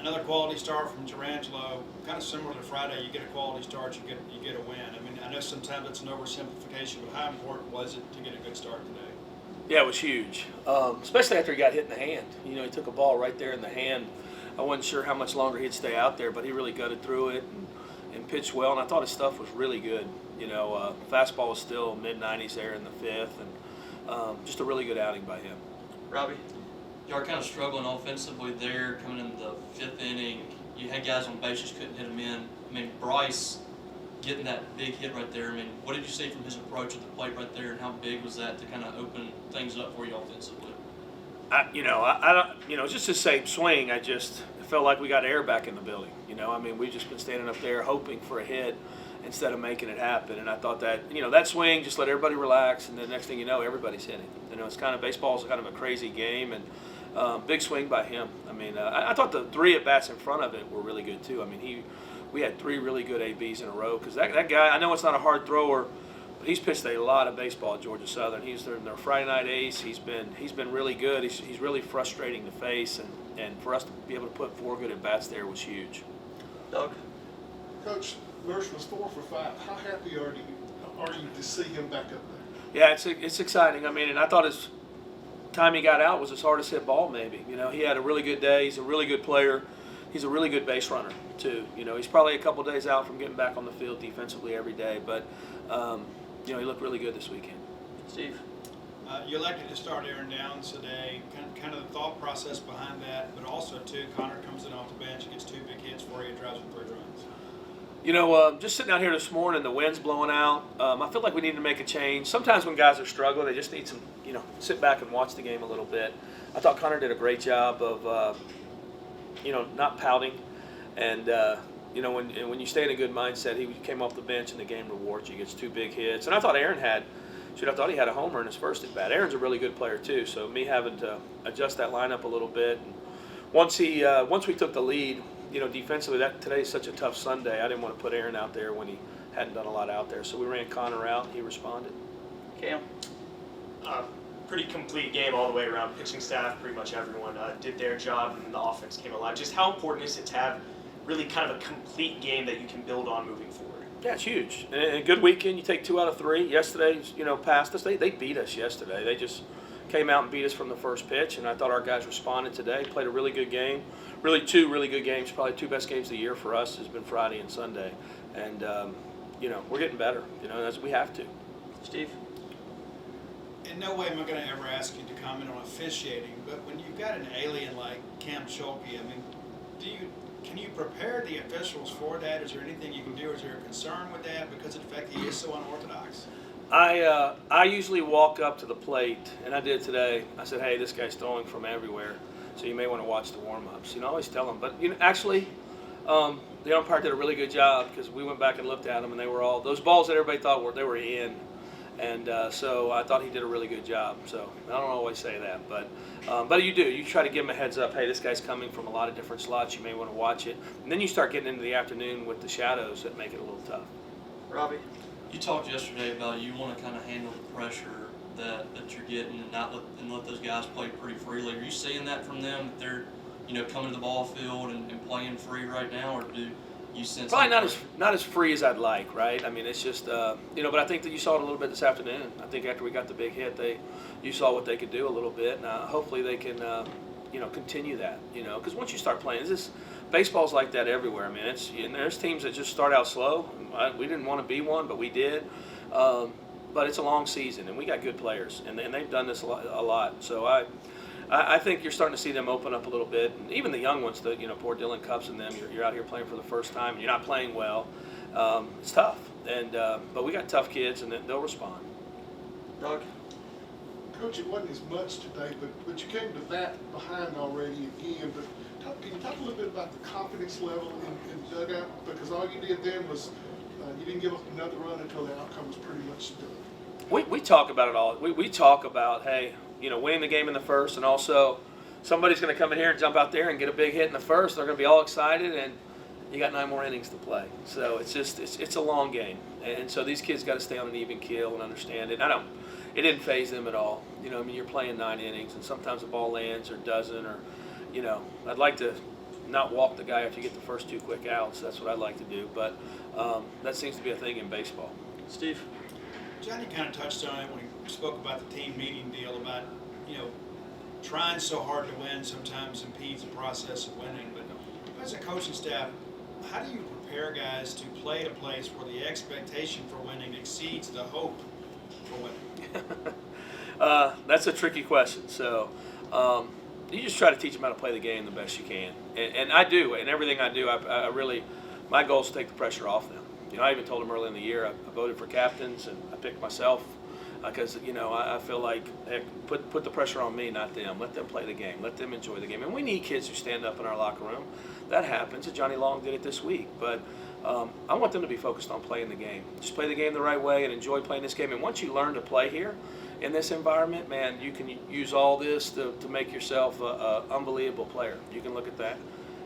Another quality start from Tarangelo, kind of similar to Friday. You get a quality start, you get a win. I mean, I know sometimes it's an oversimplification, but how important was it to get a good start today? Yeah, it was huge, especially after he got hit in the hand. You know, he took a ball right there in the hand. I wasn't sure how much longer he'd stay out there, but he really gutted through it and pitched well. And I thought his stuff was really good. You know, fastball was still mid-90s there in the fifth, and just a really good outing by him. Robbie, you are kind of struggling offensively there coming in the fifth inning. You had guys on bases, couldn't hit them in. I mean, Bryce getting that big hit right there. I mean, what did you see from his approach at the plate right there, and how big was that to kind of open things up for you offensively? I don't, just the same swing. I just felt like we got air back in the building. You know, I mean, we've just been standing up there hoping for a hit instead of making it happen. And I thought that, that swing just let everybody relax, and the next thing you know, everybody's hitting. You know, it's kind of baseball's kind of a crazy game, and big swing by him. I mean, I thought the three at bats in front of it were really good too. I mean, we had three really good ABs in a row because that guy. I know it's not a hard thrower. He's pitched a lot of baseball at Georgia Southern. He's their Friday night ace. He's been really good. He's really frustrating to face, and for us to be able to put four good at bats there was huge. Doug? Coach, Mersch was 4 for 5. How happy are you to see him back up there? Yeah, it's exciting. I mean, and I thought his time he got out was his hardest hit ball maybe. You know, he had a really good day. He's a really good player. He's a really good base runner too. You know, he's probably a couple days out from getting back on the field defensively every day, but he looked really good this weekend. Steve? You elected to start Aaron Downs today. Kind of the thought process behind that, but also too, Connor comes in off the bench, gets 2 big hits for you, drives in 3 runs. You know, just sitting out here this morning, the wind's blowing out. I feel like we need to make a change. Sometimes when guys are struggling, they just need some, sit back and watch the game a little bit. I thought Connor did a great job of, not pouting. And, when you stay in a good mindset, he came off the bench and the game rewards you. He gets 2 big hits. And I thought Aaron I thought he had a homer in his first at bat. Aaron's a really good player too, so me having to adjust that lineup a little bit. And once we took the lead, defensively, today's such a tough Sunday. I didn't want to put Aaron out there when he hadn't done a lot out there, so we ran Connor out. He responded. Cam? Pretty complete game all the way around. Pitching staff, pretty much everyone did their job, and the offense came alive. Just how important is it to have really kind of a complete game that you can build on moving forward? Yeah, it's huge. And a good weekend, you take 2 out of 3. Yesterday, past us. They beat us yesterday. They just came out and beat us from the first pitch, and I thought our guys responded today, played a really good game. Really 2 really good games, probably 2 best games of the year for us has been Friday and Sunday. And, we're getting better, as we have to. Steve? In no way am I going to ever ask you to comment on officiating, but when you've got an alien like Cam Schuelke, I mean, can you prepare the officials for that? Is there anything you can do? Is there a concern with that because of the fact that he is so unorthodox? I usually walk up to the plate, and I did today. I said, hey, this guy's throwing from everywhere, so you may want to watch the warm-ups. I always tell them. But, actually, the umpire did a really good job because we went back and looked at them, and they were all – those balls that everybody thought they were in. And so I thought he did a really good job. So I don't always say that, but you do. You try to give him a heads up. Hey, this guy's coming from a lot of different slots. You may want to watch it. And then you start getting into the afternoon with the shadows that make it a little tough. Robbie? You talked yesterday about you want to kind of handle the pressure that you're getting and let those guys play pretty freely. Are you seeing that from them, that they're coming to the ball field and playing free right now, or do you sense probably not as free as I'd like, right? I mean, it's just but I think that you saw it a little bit this afternoon. I think after we got the big hit, you saw what they could do a little bit, and hopefully they can continue that, because once you start playing, baseball's like that everywhere. I mean, there's teams that just start out slow. We didn't want to be one, but we did. But it's a long season, and we got good players, and they've done this a lot. So I think you're starting to see them open up a little bit. And even the young ones, poor Dylan Cups and them, you're out here playing for the first time, and you're not playing well. It's tough. But we got tough kids, and they'll respond. Doug? Coach, it wasn't as much today, but you came to that behind already again. But can you talk a little bit about the confidence level in dugout? Because all you did then was you didn't give up another run until the outcome was pretty much done. We talk about it all. We talk about, hey, winning the game in the first, and also somebody's going to come in here and jump out there and get a big hit in the first. They're going to be all excited, and you got 9 more innings to play. So it's a long game, and so these kids got to stay on an even keel and understand it. It didn't faze them at all. You're playing 9 innings, and sometimes the ball lands or doesn't, or I'd like to not walk the guy after you get the first 2 quick outs. That's what I'd like to do. But that seems to be a thing in baseball. Steve? Johnny kind of touched on it when he spoke about the team meeting deal about, trying so hard to win sometimes impedes the process of winning. But as a coaching staff, how do you prepare guys to play at a place where the expectation for winning exceeds the hope for winning? That's a tricky question. So you just try to teach them how to play the game the best you can. And I do. In everything I do, I really, my goal is to take the pressure off them. I even told them early in the year, I voted for captains and I picked myself because, I feel like, heck, put the pressure on me, not them. Let them play the game. Let them enjoy the game. And we need kids who stand up in our locker room. That happens. Johnny Long did it this week. But I want them to be focused on playing the game. Just play the game the right way and enjoy playing this game. And once you learn to play here in this environment, man, you can use all this to make yourself an unbelievable player. You can look at that.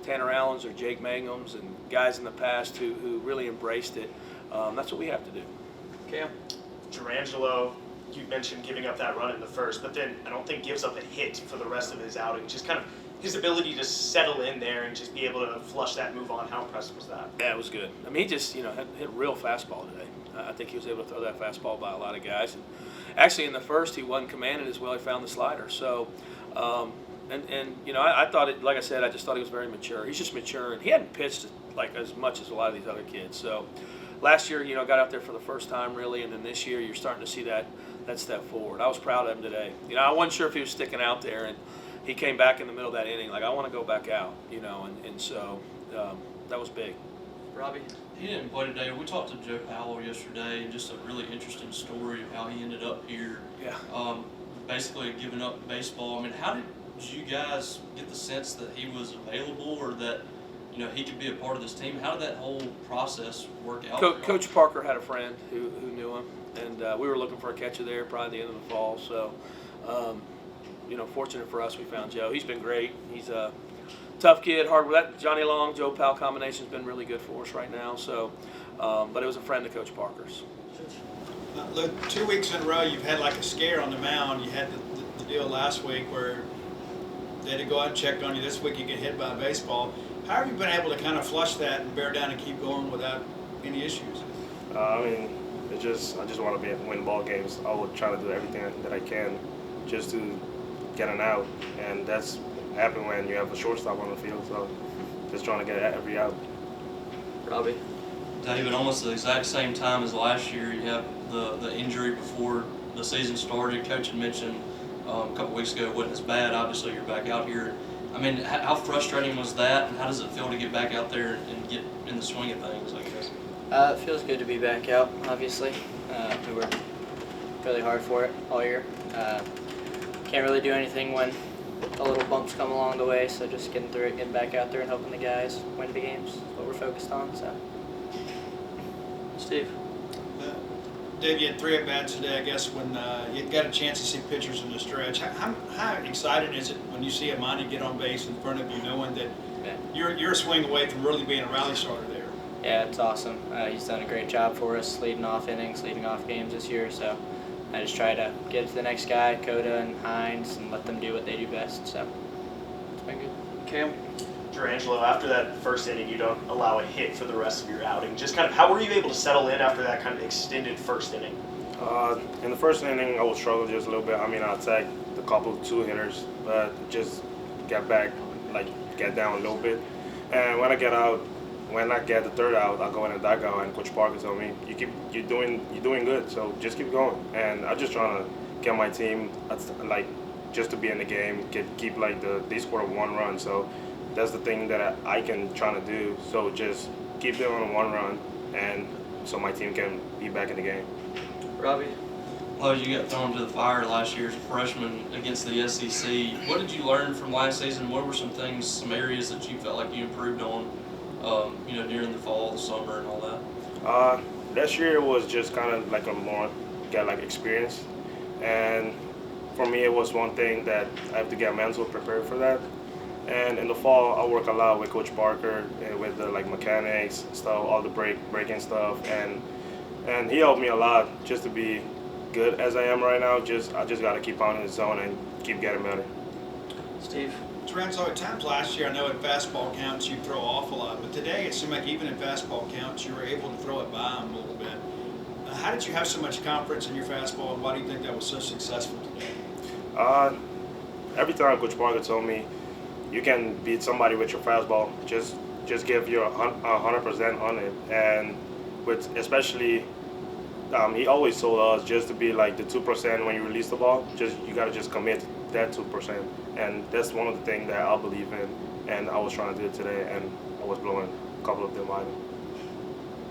Tanner Allens or Jake Mangums and guys in the past who really embraced it. That's what we have to do. Cam? Durangelo, you mentioned giving up that run in the first, but then I don't think gives up a hit for the rest of his outing. Just kind of his ability to settle in there and just be able to flush that move on. How impressive was that? Yeah, it was good. I mean, he just, hit a real fastball today. I think he was able to throw that fastball by a lot of guys. And actually, in the first, he wasn't commanded as well. He found the slider. So, I thought it, like I said, I just thought he was very mature. He's just mature, and he hadn't pitched like as much as a lot of these other kids. So, last year, got out there for the first time really, and then this year, you're starting to see that step forward. I was proud of him today. I wasn't sure if he was sticking out there, and he came back in the middle of that inning like, I want to go back out, and so that was big. Robbie? He didn't play today. We talked to Joe Powell yesterday, and just a really interesting story of how he ended up here. Yeah. Basically giving up baseball. I mean, how did you guys get the sense that he was available or that, he could be a part of this team? How did that whole process work out? Coach Parker had a friend who knew him, and we were looking for a catcher there probably the end of the fall. So, fortunate for us, we found Joe. He's been great. He's a tough kid, hard work. That Johnny Long, Joe Powell combination has been really good for us right now. So, but it was a friend of Coach Parker's. Look, 2 weeks in a row, you've had like a scare on the mound. You had the deal last week where they had to go out and check on you. This week you get hit by a baseball. How have you been able to kind of flush that and bear down and keep going without any issues? I just want to win ball games. I will try to do everything that I can just to get an out, and that's happen when you have a shortstop on the field. So just trying to get every out. Robbie? David, almost the exact same time as last year, you have the injury before the season started. Coach had mentioned a couple weeks ago it wasn't as bad. Obviously, you're back out here. I mean, how frustrating was that, and how does it feel to get back out there and get in the swing of things, I guess? It feels good to be back out, obviously. We worked really hard for it all year. Can't really do anything when the little bumps come along the way, so just getting through it, getting back out there, and hoping the guys win the games is what we're focused on. So, Steve? Dave, you had 3 at-bats today, I guess, when you got a chance to see pitchers in the stretch. How exciting is it when you see Amani get on base in front of you, knowing that you're a swing away from really being a rally starter there? yeah, it's awesome. He's done a great job for us, leading off innings, leading off games this year. So I just try to get it to the next guy, Coda and Hines, and let them do what they do best. So it's been good. Cam? Durangelo, after that first inning, you don't allow a hit for the rest of your outing. Just kind of how were you able to settle in after that kind of extended first inning? In the first inning, I was struggling just a little bit. I attacked a couple of 2 hitters, but just get back, get down a little bit. And when I get the 3rd out, I go in the dugout, and Coach Parker told me, you're doing good, so just keep going. And I'm just trying to get my team, just to be in the game, keep they scored 1 run, so that's the thing that I can try to do. So just keep doing 1 run, and so my team can be back in the game. Robbie? Well, you got thrown to the fire last year as a freshman against the SEC. What did you learn from last season? What were some areas that you felt like you improved on, during the fall, the summer, and all that? Last year was just kind of a more experience, and for me it was one thing that I have to get mental prepared for that. And in the fall, I work a lot with Coach Parker and with the mechanics stuff, all the breaking stuff, and he helped me a lot just to be good as I am right now. I just got to keep on in the zone and keep getting better. Steve? Renzo, at times last year, I know in fastball counts you throw off a lot, but today it seemed like even in fastball counts you were able to throw it by him a little bit. How did you have so much confidence in your fastball, and why do you think that was so successful today? Every time Coach Parker told me, you can beat somebody with your fastball. Just give your 100% on it, and with especially, he always told us just to be like the 2% when you release the ball. You gotta just commit that 2%, and that's one of the things that I believe in, and I was trying to do it today, and I was blowing a couple of them wide.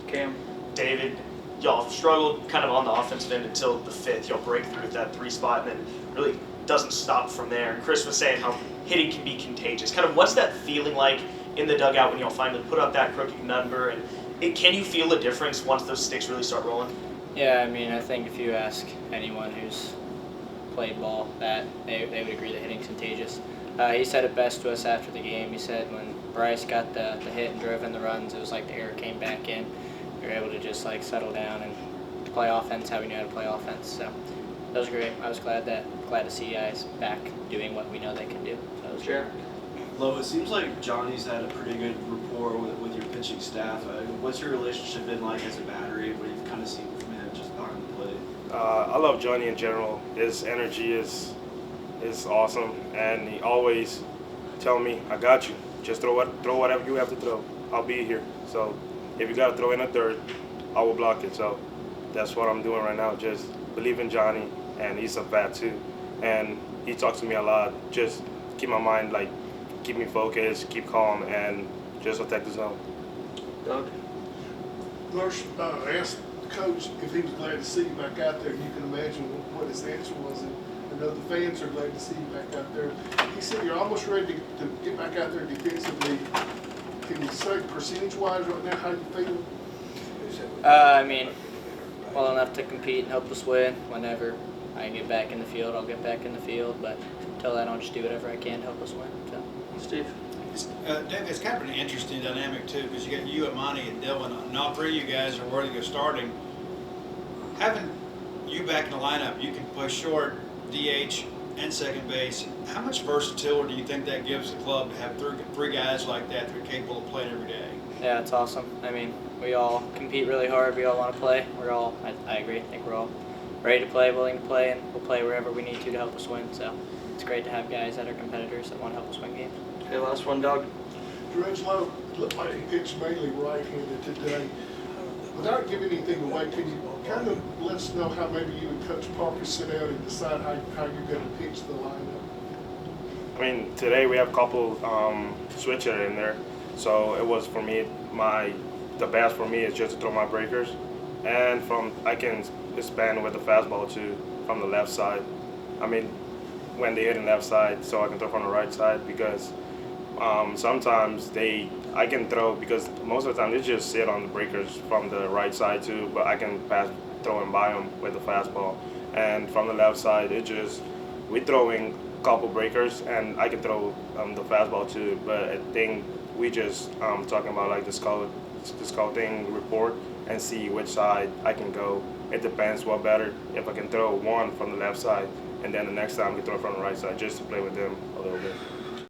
Cam. David, y'all struggled kind of on the offensive end until the fifth. Y'all break through at that 3 spot, and then really doesn't stop from there. And Chris was saying how hitting can be contagious. Kind of what's that feeling like in the dugout when y'all finally put up that crooked number? And can you feel the difference once those sticks really start rolling? Yeah, I mean, I think if you ask anyone who's played ball, that they would agree that hitting's contagious. He said it best to us after the game. He said when Bryce got the hit and drove in the runs, it was like the air came back in. We were able to just like settle down and play offense how we knew how to play offense. So that was great. I was glad to see guys back doing what we know they can do. So that was great. Lo, it seems like Johnny's had a pretty good rapport with your pitching staff. What's your relationship been like as a battery? What you've kind of seen from him just behind the plate? I love Johnny in general. His energy is awesome, and he always tell me, "I got you. Just throw whatever you have to throw. I'll be here." So if you gotta throw in a dirt, I will block it. So that's what I'm doing right now. Just believe in Johnny, and he's a bat too, and he talks to me a lot. Just keep my mind like, keep me focused, keep calm, and just attack the zone. Doug. Lurch, I asked Coach if he was glad to see you back out there. You can imagine what his answer was. And I know the fans are glad to see you back out there. He said you're almost ready to get back out there defensively. Can you say percentage-wise right now how you feel? I mean, well enough to compete and help us win. Whenever I get back in the field, I'll get back in the field. But until then, I'll just do whatever I can to help us win. So, Steve. Dave, it's kind of an interesting dynamic too, because you got you, Amani, and Dylan, and all three of you guys are worthy of starting. Having you back in the lineup, you can play short, DH, and second base. How much versatility do you think that gives the club to have three guys like that are capable of playing every day? Yeah, it's awesome. I mean, we all compete really hard. We all want to play. I agree. I think we're all ready to play, willing to play, and we'll play wherever we need to help us win. So it's great to have guys that are competitors that want to help us win games. Okay, last one, Doug. Drenslow looked like he pitched mainly right-handed today. Without giving anything away, can you kind of let us know how maybe you and Coach Parker sit down and decide how you're going to pitch the lineup? I mean, today we have a couple switcher in there, so it was for me, the best for me is just to throw my breakers, and I can expand with the fastball too from the left side. I mean, when they hit the left side, so I can throw from the right side, because sometimes I can throw, because most of the time they just sit on the breakers from the right side too, but I can throw and by them with the fastball. And from the left side, we're throwing a couple breakers, and I can throw the fastball too. But I think we just talking about like the scouting report and see which side I can go. It depends what better, if I can throw one from the left side, and then the next time I can throw from the right side, just to play with them a little bit.